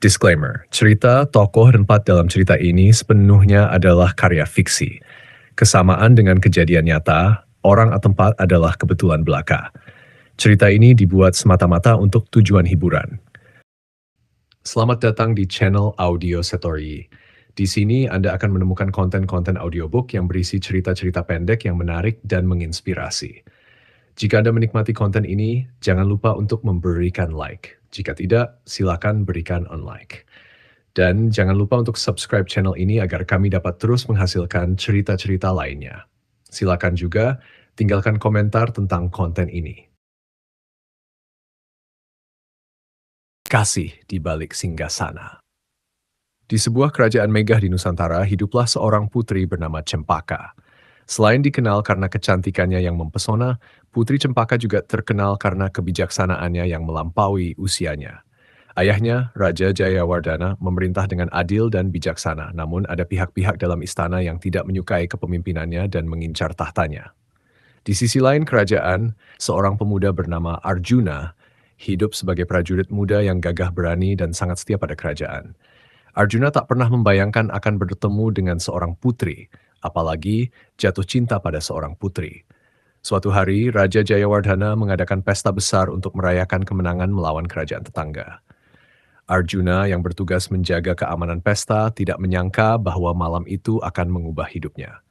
Disclaimer, cerita, tokoh, dan plot dalam cerita ini sepenuhnya adalah karya fiksi. Kesamaan dengan kejadian nyata, orang atau tempat adalah kebetulan belaka. Cerita ini dibuat semata-mata untuk tujuan hiburan. Selamat datang di channel Audio Satori. Di sini Anda akan menemukan konten-konten audiobook yang berisi cerita-cerita pendek yang menarik dan menginspirasi. Jika Anda menikmati konten ini, jangan lupa untuk memberikan like. Jika tidak, silakan berikan unlike. Dan jangan lupa untuk subscribe channel ini agar kami dapat terus menghasilkan cerita-cerita lainnya. Silakan juga tinggalkan komentar tentang konten ini. Kasih di balik singgasana. Di sebuah kerajaan megah di Nusantara, hiduplah seorang putri bernama Cempaka. Selain dikenal karena kecantikannya yang mempesona, Putri Cempaka juga terkenal karena kebijaksanaannya yang melampaui usianya. Ayahnya, Raja Jayawardhana, memerintah dengan adil dan bijaksana, namun ada pihak-pihak dalam istana yang tidak menyukai kepemimpinannya dan mengincar tahtanya. Di sisi lain kerajaan, seorang pemuda bernama Arjuna hidup sebagai prajurit muda yang gagah berani dan sangat setia pada kerajaan. Arjuna tak pernah membayangkan akan bertemu dengan seorang putri, apalagi jatuh cinta pada seorang putri. Suatu hari, Raja Jayawardhana mengadakan pesta besar untuk merayakan kemenangan melawan kerajaan tetangga. Arjuna yang bertugas menjaga keamanan pesta tidak menyangka bahwa malam itu akan mengubah hidupnya.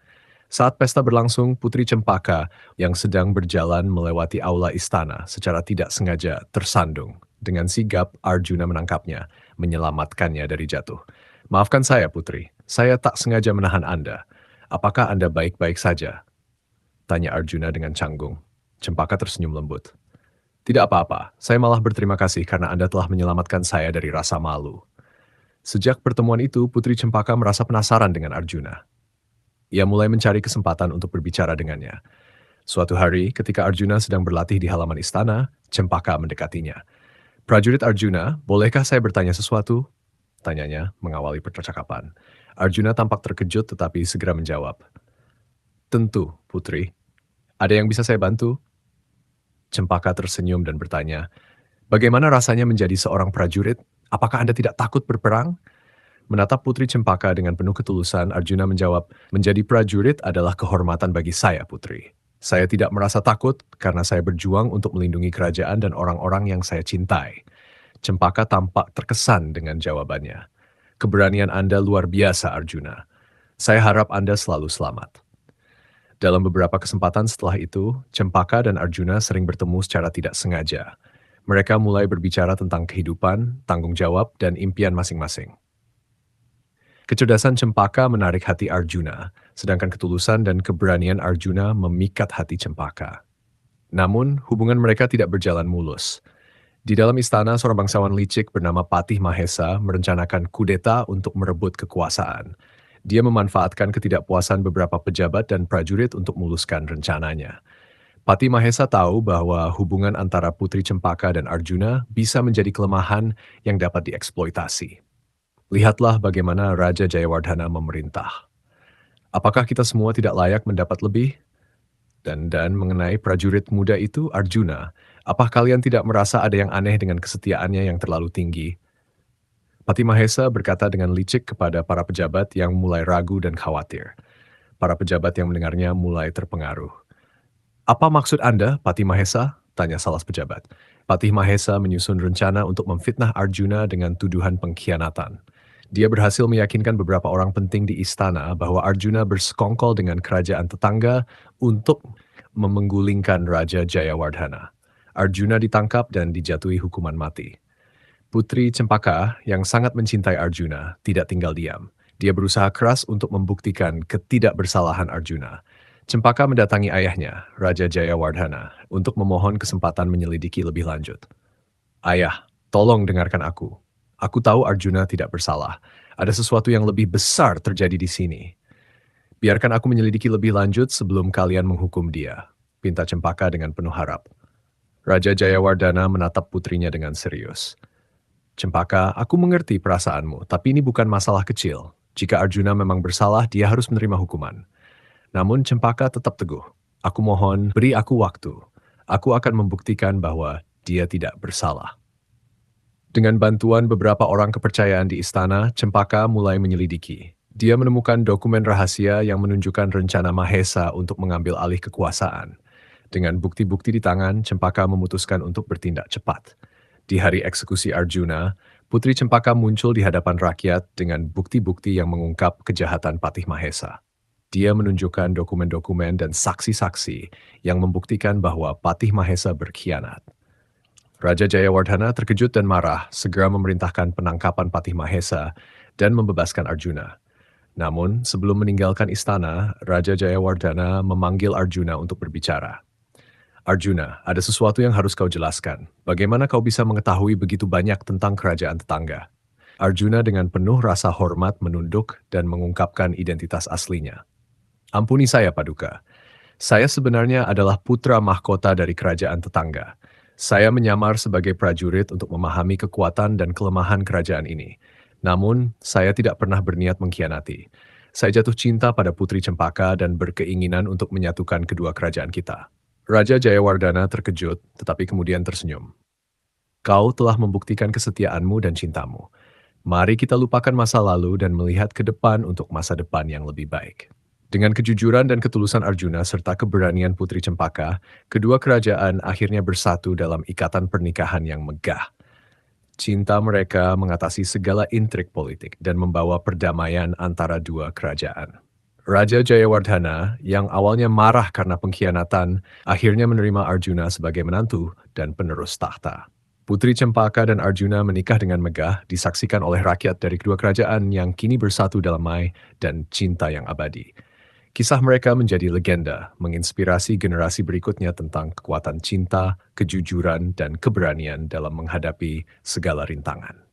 Saat pesta berlangsung, Putri Cempaka yang sedang berjalan melewati aula istana secara tidak sengaja tersandung. Dengan sigap, Arjuna menangkapnya, menyelamatkannya dari jatuh. Maafkan saya, Putri. Saya tak sengaja menahan Anda. Apakah Anda baik-baik saja? Tanya Arjuna dengan canggung. Cempaka tersenyum lembut. Tidak apa-apa, saya malah berterima kasih karena Anda telah menyelamatkan saya dari rasa malu. Sejak pertemuan itu, Putri Cempaka merasa penasaran dengan Arjuna. Ia mulai mencari kesempatan untuk berbicara dengannya. Suatu hari, ketika Arjuna sedang berlatih di halaman istana, Cempaka mendekatinya. Prajurit Arjuna, bolehkah saya bertanya sesuatu? Tanyanya mengawali percakapan. Arjuna tampak terkejut tetapi segera menjawab. Tentu, Putri. Ada yang bisa saya bantu? Cempaka tersenyum dan bertanya, bagaimana rasanya menjadi seorang prajurit? Apakah Anda tidak takut berperang? Menatap Putri Cempaka dengan penuh ketulusan, Arjuna menjawab, menjadi prajurit adalah kehormatan bagi saya, Putri. Saya tidak merasa takut karena saya berjuang untuk melindungi kerajaan dan orang-orang yang saya cintai. Cempaka tampak terkesan dengan jawabannya. Keberanian Anda luar biasa, Arjuna. Saya harap Anda selalu selamat. Dalam beberapa kesempatan setelah itu, Cempaka dan Arjuna sering bertemu secara tidak sengaja. Mereka mulai berbicara tentang kehidupan, tanggung jawab, dan impian masing-masing. Kecerdasan Cempaka menarik hati Arjuna, sedangkan ketulusan dan keberanian Arjuna memikat hati Cempaka. Namun, hubungan mereka tidak berjalan mulus. Di dalam istana, seorang bangsawan licik bernama Patih Mahesa merencanakan kudeta untuk merebut kekuasaan. Dia memanfaatkan ketidakpuasan beberapa pejabat dan prajurit untuk memuluskan rencananya. Patih Mahesa tahu bahwa hubungan antara Putri Cempaka dan Arjuna bisa menjadi kelemahan yang dapat dieksploitasi. Lihatlah bagaimana Raja Jayawardhana memerintah. Apakah kita semua tidak layak mendapat lebih? Dan mengenai prajurit muda itu, Arjuna, apa kalian tidak merasa ada yang aneh dengan kesetiaannya yang terlalu tinggi? Patih Mahesa berkata dengan licik kepada para pejabat yang mulai ragu dan khawatir. Para pejabat yang mendengarnya mulai terpengaruh. Apa maksud Anda, Patih Mahesa? Tanya salah pejabat. Patih Mahesa menyusun rencana untuk memfitnah Arjuna dengan tuduhan pengkhianatan. Dia berhasil meyakinkan beberapa orang penting di istana bahwa Arjuna bersekongkol dengan kerajaan tetangga untuk menggulingkan Raja Jayawardhana. Arjuna ditangkap dan dijatuhi hukuman mati. Putri Cempaka yang sangat mencintai Arjuna tidak tinggal diam. Dia berusaha keras untuk membuktikan ketidakbersalahan Arjuna. Cempaka mendatangi ayahnya, Raja Jayawardhana, untuk memohon kesempatan menyelidiki lebih lanjut. Ayah, tolong dengarkan aku. Aku tahu Arjuna tidak bersalah. Ada sesuatu yang lebih besar terjadi di sini. Biarkan aku menyelidiki lebih lanjut sebelum kalian menghukum dia, pinta Cempaka dengan penuh harap. Raja Jayawardhana menatap putrinya dengan serius. Cempaka, aku mengerti perasaanmu, tapi ini bukan masalah kecil. Jika Arjuna memang bersalah, dia harus menerima hukuman. Namun Cempaka tetap teguh. Aku mohon, beri aku waktu. Aku akan membuktikan bahwa dia tidak bersalah. Dengan bantuan beberapa orang kepercayaan di istana, Cempaka mulai menyelidiki. Dia menemukan dokumen rahasia yang menunjukkan rencana Mahesa untuk mengambil alih kekuasaan. Dengan bukti-bukti di tangan, Cempaka memutuskan untuk bertindak cepat. Di hari eksekusi Arjuna, Putri Cempaka muncul di hadapan rakyat dengan bukti-bukti yang mengungkap kejahatan Patih Mahesa. Dia menunjukkan dokumen-dokumen dan saksi-saksi yang membuktikan bahwa Patih Mahesa berkhianat. Raja Jayawardhana terkejut dan marah, segera memerintahkan penangkapan Patih Mahesa dan membebaskan Arjuna. Namun, sebelum meninggalkan istana, Raja Jayawardhana memanggil Arjuna untuk berbicara. Arjuna, ada sesuatu yang harus kau jelaskan. Bagaimana kau bisa mengetahui begitu banyak tentang kerajaan tetangga? Arjuna dengan penuh rasa hormat menunduk dan mengungkapkan identitas aslinya. Ampuni saya, Paduka. Saya sebenarnya adalah putra mahkota dari kerajaan tetangga. Saya menyamar sebagai prajurit untuk memahami kekuatan dan kelemahan kerajaan ini. Namun, saya tidak pernah berniat mengkhianati. Saya jatuh cinta pada Putri Cempaka dan berkeinginan untuk menyatukan kedua kerajaan kita. Raja Jayawardhana terkejut, tetapi kemudian tersenyum. Kau telah membuktikan kesetiaanmu dan cintamu. Mari kita lupakan masa lalu dan melihat ke depan untuk masa depan yang lebih baik. Dengan kejujuran dan ketulusan Arjuna serta keberanian Putri Cempaka, kedua kerajaan akhirnya bersatu dalam ikatan pernikahan yang megah. Cinta mereka mengatasi segala intrik politik dan membawa perdamaian antara dua kerajaan. Raja Jayawardhana yang awalnya marah karena pengkhianatan, akhirnya menerima Arjuna sebagai menantu dan penerus tahta. Putri Cempaka dan Arjuna menikah dengan megah, disaksikan oleh rakyat dari kedua kerajaan yang kini bersatu dalam damai dan cinta yang abadi. Kisah mereka menjadi legenda, menginspirasi generasi berikutnya tentang kekuatan cinta, kejujuran, dan keberanian dalam menghadapi segala rintangan.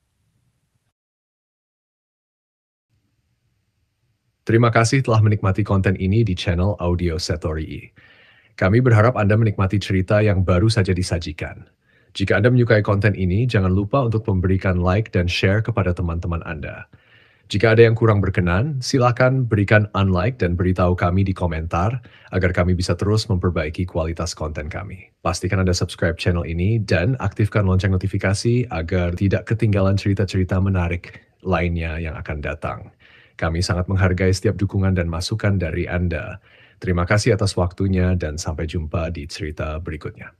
Terima kasih telah menikmati konten ini di channel Audio Satori. Kami berharap Anda menikmati cerita yang baru saja disajikan. Jika Anda menyukai konten ini, jangan lupa untuk memberikan like dan share kepada teman-teman Anda. Jika ada yang kurang berkenan, silakan berikan unlike dan beritahu kami di komentar agar kami bisa terus memperbaiki kualitas konten kami. Pastikan Anda subscribe channel ini dan aktifkan lonceng notifikasi agar tidak ketinggalan cerita-cerita menarik lainnya yang akan datang. Kami sangat menghargai setiap dukungan dan masukan dari Anda. Terima kasih atas waktunya dan sampai jumpa di cerita berikutnya.